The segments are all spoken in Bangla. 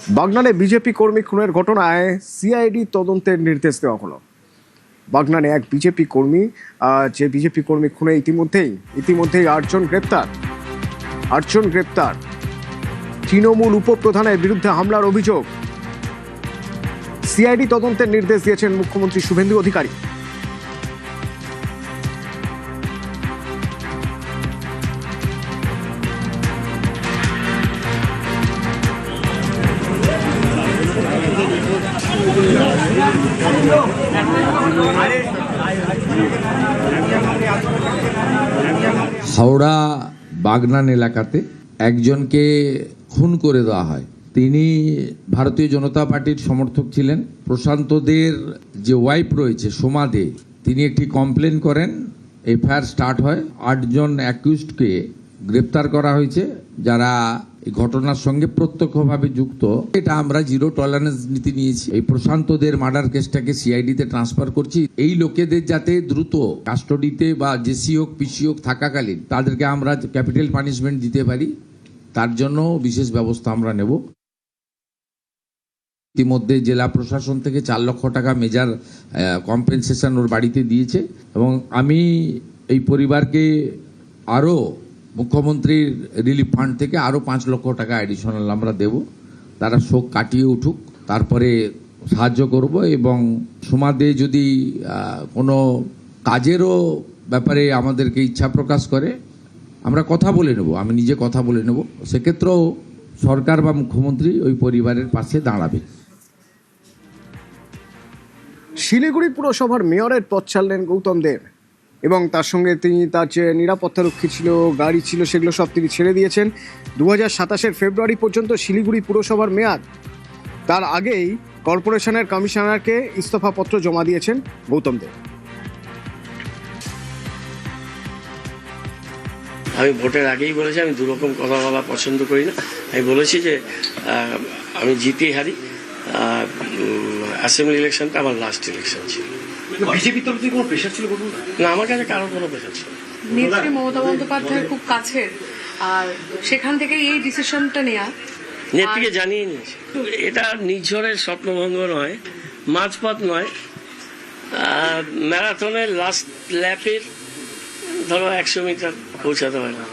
বাগনানে বিজেপি কর্মী খুনের ঘটনায় সিআইডি তদন্তের নির্দেশ দেওয়া হলো। বাগনানে এক বিজেপি কর্মী খুনে ইতিমধ্যেই 8 জন গ্রেপ্তার। তৃণমূল উপপ্রধানের বিরুদ্ধে হামলার অভিযোগ। সিআইডি তদন্তের নির্দেশ দিয়েছেন মুখ্যমন্ত্রী শুভেন্দু অধিকারী। হাওড়া বাগনান এলাকাতে একজনকে খুন করে দেওয়া হয়। তিনি ভারতীয় জনতা পার্টির সমর্থক ছিলেন। প্রশান্ত দের যে ওয়াইফ রয়েছে সোমা দে, তিনি একটি কমপ্লেন করেন, এফআইআর স্টার্ট হয়। 8 জন অ্যাকিউজডকে গ্রেপ্তার করা হয়েছে যারা এই ঘটনার সঙ্গে প্রত্যক্ষভাবে যুক্ত। এটা আমরা জিরো টলারেন্স নীতি নিয়েছি। এই প্রশান্তদের মার্ডার কেসটাকে সিআইডিতে ট্রান্সফার করছি। এই লোকেদের যাতে দ্রুত কাস্টডিতে বা জেসি হোক পিসি হোক থাকাকালীন তাদেরকে আমরা ক্যাপিটাল পানিশমেন্ট দিতে পারি, তার জন্য বিশেষ ব্যবস্থা আমরা নেব। ইতিমধ্যে জেলা প্রশাসন থেকে 4 লক্ষ টাকা মেজর কম্পেনসেশন ওর বাড়িতে দিয়েছে এবং আমি এই পরিবারকে আরও মুখ্যমন্ত্রীর রিলিফ ফান্ড থেকে আরও 5 লক্ষ টাকা অ্যাডিশনাল আমরা দেব। তারা শোক কাটিয়ে উঠুক, তারপরে সাহায্য করব। এবং সমাজে যদি কোনো কাজেরও ব্যাপারে আমাদেরকে ইচ্ছা প্রকাশ করে আমরা কথা বলে নেব, আমি নিজে কথা বলে নেব। সেক্ষেত্রেও সরকার বা মুখ্যমন্ত্রী ওই পরিবারের পাশে দাঁড়াবে। শিলিগুড়ি পুরসভার মেয়রের পদ ছাড়লেন গৌতম দের এবং তার সঙ্গে তার যে নিরাপত্তারক্ষী ছিল, গাড়ি ছিল, সেগুলো সব তিনি ছেড়ে দিয়েছেন। 2027 ফেব্রুয়ারি পর্যন্ত শিলিগুড়ি পুরসভার মেয়াদ। তার আগেই কর্পোরেশনের কমিশনারকে ইস্তফাপত্র জমা দিয়েছেন গৌতম দের। আমি ভোটের আগেই বলেছি আমি দুরকম কথা বলা পছন্দ করি না। আমি বলেছি যে আমি জিতেই হারি। অ্যাসেম্বলি ইলেকশনটা আমার লাস্ট ইলেকশন ছিল। বিজেপির তরফ থেকে কোনো প্রেশার ছিল না, আমার কাছে কারোর কোনো প্রেশার ছিল না। নেত্রী মমতা বন্দ্যোপাধ্যায়ের খুব কাছের, আর সেখান থেকে এই ডিসিশনটা নেওয়া নেত্রীকে জানিয়ে নিয়েছি। এটা নিঝড়ের স্বপ্নভঙ্গ নয়, মাঝপথ নয়, ম্যারাথনের লাস্ট ল্যাপের ধরো 100 মিটার পৌঁছাতে হয় না।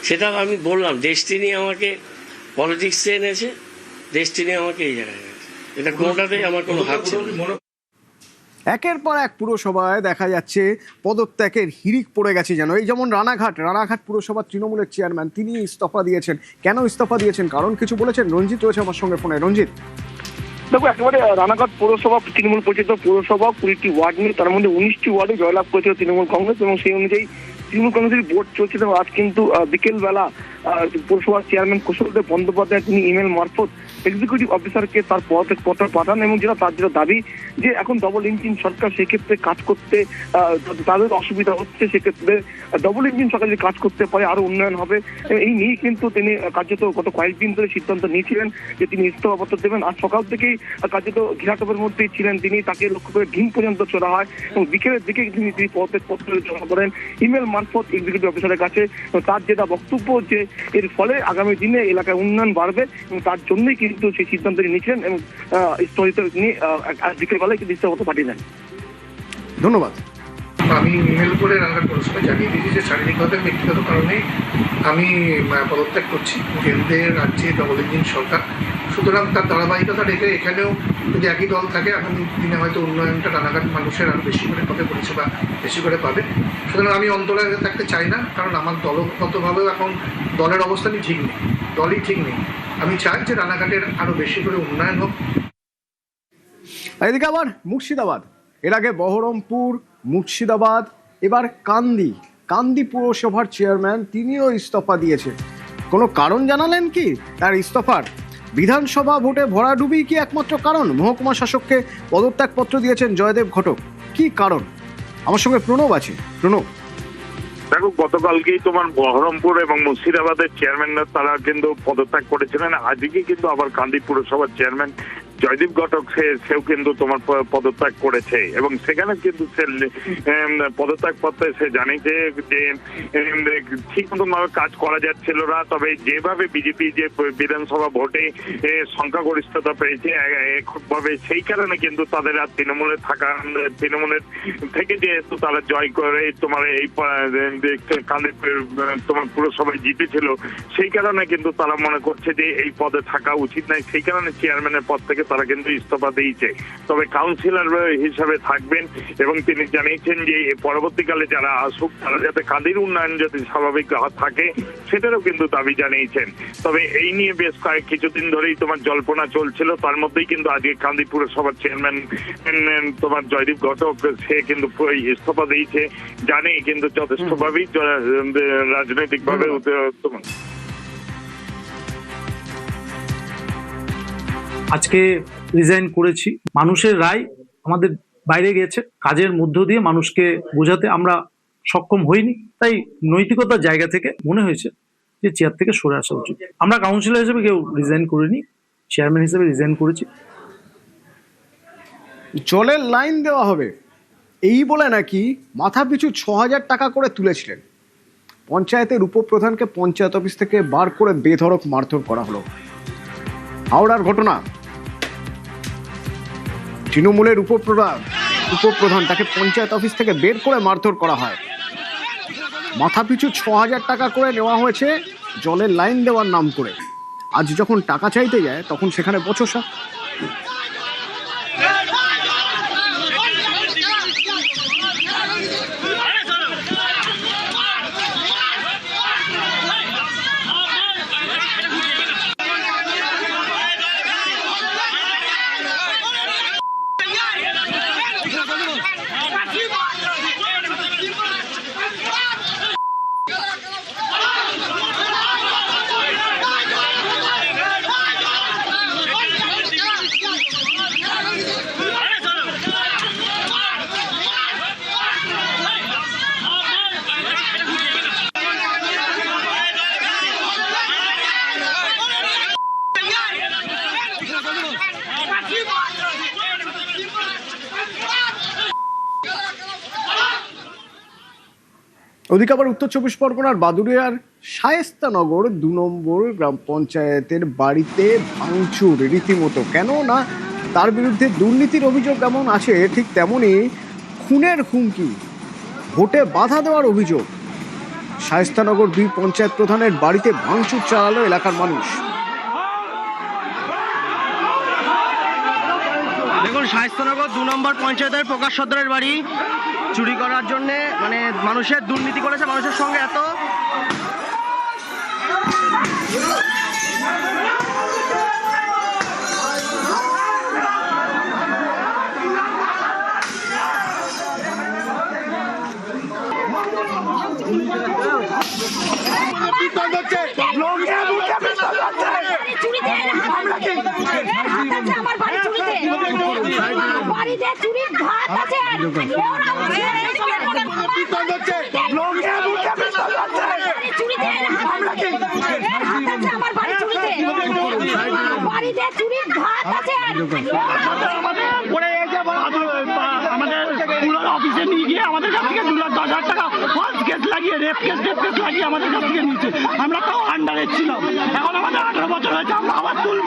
সেটা আমি বললাম, ডেস্টিনি আমাকে পলিটিক্সে এনেছে, ডেস্টিনি আমাকে এই জায়গায় এনেছে। এটা কোনোটাতেই আমার কোনো হাত ছিল না। একের পর এক পুরসভায় দেখা যাচ্ছে পদত্যাগের হিড়িক পড়ে গেছে যেন। এই যেমন রানাঘাট পুরসভার তৃণমূলের চেয়ারম্যান, তিনি ইস্তফা দিয়েছেন। কেন ইস্তফা দিয়েছেন, কারণ কিছু বলেছেন? রঞ্জিত রয়েছে আমার সঙ্গে ফোনে। রঞ্জিত, দেখো, একেবারে রানাঘাট পৌরসভা তৃণমূল পরিচিত পৌরসভা, 20টি ওয়ার্ড নিয়ে, তার মধ্যে 19টি ওয়ার্ডে জয়লাভ করেছিল তৃণমূল কংগ্রেস এবং সেই অনুযায়ী তৃণমূল কংগ্রেসের ভোট চলছিল। আজ কিন্তু বিকেলবেলা পৌরসভার চেয়ারম্যান কুশলদেব বন্দ্যোপাধ্যায় তিনি ইমেল মারফত এক্সিকিউটিভ অফিসারকে তার পত্র পাঠান এবং তার যেটা দাবি যে এখন ডবল ইঞ্জিন সরকার, সেক্ষেত্রে কাজ করতে তাদের অসুবিধা হচ্ছে, সেক্ষেত্রে ডবল ইঞ্জিন সরকার যদি কাজ করতে পারে আরো উন্নয়ন হবে। এই নিয়ে কিন্তু তিনি কার্যত গত কয়েকদিন ধরে সিদ্ধান্ত নিয়েছিলেন যে তিনি ইস্তফাপত্র দেবেন। আজ সকাল থেকেই কার্যত ঘিরাটোপের মধ্যেই ছিলেন তিনি। তাকে লক্ষ্য করে ঢিম পর্যন্ত চড়া হয় এবং বিকেলের দিকে তিনি পত্র জমা করেন ইমেল মারফত এক্সিকিউটিভ অফিসারের কাছে। তার যেটা বক্তব্য যে এর ফলে আগামী দিনে এলাকায় উন্নয়ন বাড়বে এবং তার জন্যই কিন্তু সেই সিদ্ধান্ত নিয়েছিলেন এবং স্থগিত নিয়ে বিকেলবেলায় কিন্তু ইস্তফাপত্র পাঠিয়ে দেন। ধন্যবাদ। আমি ইমেল করে রানাঘাট পৌরসভায় জানিয়ে দিয়েছি যে শারীরিকভাবে ব্যক্তিগত কারণে আমি পদত্যাগ করছি। কেন্দ্রের রাজ্যে ডবল ইঞ্জিন সরকার, সুতরাং তার ধারাবাহিকতা রেখে এখানেও যদি একই দল থাকে আগামী দিনে হয়তো উন্নয়নটা রানাঘাট মানুষের আরও বেশি করে পাবে, পরিষেবা বেশি করে পাবে। সুতরাং আমি অন্তরে থাকতে চাই না, কারণ আমার দলগতভাবেও এখন দলের অবস্থানই ঠিক নেই, দলই ঠিক নেই। আমি চাই যে রানাঘাটের আরও বেশি করে উন্নয়ন হোক। এদিকে আবার মুর্শিদাবাদ, এর আগে বহরমপুর, মুর্শিদাবাদ, এবার কান্দি পুরসভার চেয়ারম্যান তিনিও ইস্তফা দিয়েছেন। কোনো কারণ জানালেন কি তার ইস্তফার? বিধানসভা ভোটে ভরাডুবি কি একমাত্র কারণ? মহকুমা শাসককে পদত্যাগপত্র দিয়েছেন জয়দেব ঘটক। কি কারণ? আমার সঙ্গে প্রণব আছে। প্রণব, দেখো, গতকালকেই তোমার বহরমপুর এবং মুর্শিদাবাদের চেয়ারম্যানরা তারা কিন্তু পদত্যাগ করেছিলেন। আজকে কিন্তু আবার কান্দি পুরসভার চেয়ারম্যান জয়দীপ ঘটক সেও কিন্তু তোমার পদত্যাগ করেছে এবং সেখানে কিন্তু পদত্যাগ পত্রে সে জানিয়েছে যে ঠিক মতন ভাবে কাজ করা যাচ্ছিল না, তবে যেভাবে বিজেপি যে বিধানসভা ভোটে সংখ্যাগরিষ্ঠতা পেয়েছে এককভাবে, সেই কারণে কিন্তু তাদের আর তৃণমূলের থেকে যেহেতু তারা জয় করে তোমার এই কান্দিপুর তোমার পুরসভায় জিতেছিল, সেই কারণে কিন্তু তারা মনে করছে যে এই পদে থাকা উচিত নাই, সেই কারণে চেয়ারম্যানের পদ থেকে তারা কিন্তু ইস্তফা দিয়েছে। তবে কাউন্সিলর হিসাবে থাকবেন এবং তিনি জানিয়েছেন যে পরবর্তীকালে যারা আসুক তারা যাতে কান্দির উন্নয়ন যদি স্বাভাবিক থাকে সেটারও কিন্তু দাবি জানিয়েছেন। তবে এই নিয়ে বেশ কিছুদিন ধরেই তোমার জল্পনা চলছিল, তার মধ্যেই কিন্তু আজকে কান্দি পুরসভার চেয়ারম্যান তোমার জয়দীপ ঘটক সে কিন্তু ইস্তফা দিয়েছে, জানে কিন্তু যথেষ্টভাবেই রাজনৈতিকভাবে তোমার আজকে রিজাইন করেছি। মানুষের রায় আমাদের বাইরে গেছে, কাজের মধ্য দিয়ে মানুষকে বোঝাতে আমরা সক্ষম হইনি, তাই নৈতিকতার জায়গা থেকে মনে হয়েছে যে চেয়ার থেকে সরে আসা উচিত। আমরা কাউন্সিলর হিসেবে কেউ রিজাইন করিনি, চেয়ারম্যান হিসেবে রিজাইন করেছি। জলের লাইন দেওয়া হবে এই বলে নাকি মাথা পিছু ৬,০০০ টাকা করে তুলেছিলেন। পঞ্চায়েতের উপপ্রধানকে পঞ্চায়েত অফিস থেকে বার করে বেধড়ক মারধর করা হলো। হাওড়ার ঘটনা, তৃণমূলের উপপ্রধান তাকে পঞ্চায়েত অফিস থেকে বের করে মারধর করা হয়। মাথা পিছু ৬,০০০ টাকা করে নেওয়া হয়েছে জলের লাইন দেওয়ার নাম করে। আজ যখন টাকা চাইতে যায় তখন সেখানে বচসা। ওদিকে আবার উত্তর ২৪ পরগনার বাদুড়িয়ার শায়েস্তানগর ২ নম্বর গ্রাম পঞ্চায়েতের বাড়িতে ভাঙচুর রীতিমতো। কেন না তার বিরুদ্ধে দুর্নীতির অভিযোগ যেমন আছে, ঠিক তেমনই খুনের হুমকি, ভোটে বাধা দেওয়ার অভিযোগ। শায়েস্তানগর ২ পঞ্চায়েত প্রধানের বাড়িতে ভাঙচুর চালালো এলাকার মানুষ। দেখুন, শায়েস্তানগর ২ নম্বর পঞ্চায়েতের প্রকাশ সর্দারের বাড়ি চুরি করার জন্য মানে মানুষের দুর্নীতি করেছে, মানুষের সঙ্গে এত অফিসে নিয়ে গিয়ে আমাদের কাছ থেকে 2,10,000 টাকা ফার্স্ট কেস লাগিয়ে রেপ কেস লাগিয়ে আমাদের কাছ থেকে নিয়েছে। আমরা তাও আন্ডারে ছিলাম, এখন আমাদের 18 বছর হয়েছে, আমরা আবার তুলব